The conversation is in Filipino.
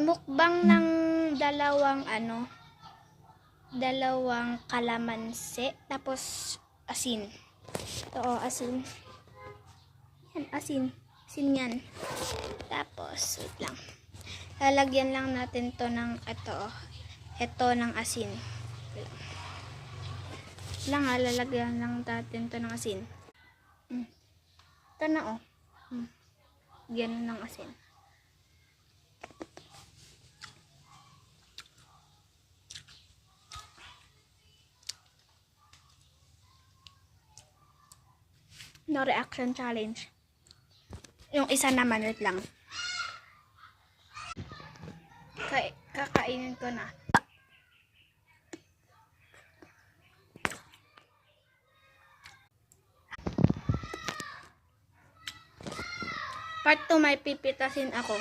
Mukbang ng dalawang kalamansi, tapos asin. Ito, asin. Yan, asin. Asin yan. Tapos, wait lang. Lalagyan lang natin to ng ito ng asin. Lalagyan lang natin to ng asin. Ito na, oh. Ganun ng asin. No reaction challenge. Yung isa naman, wait lang. Kakainin ko na. Part 2, may pipitasin ako.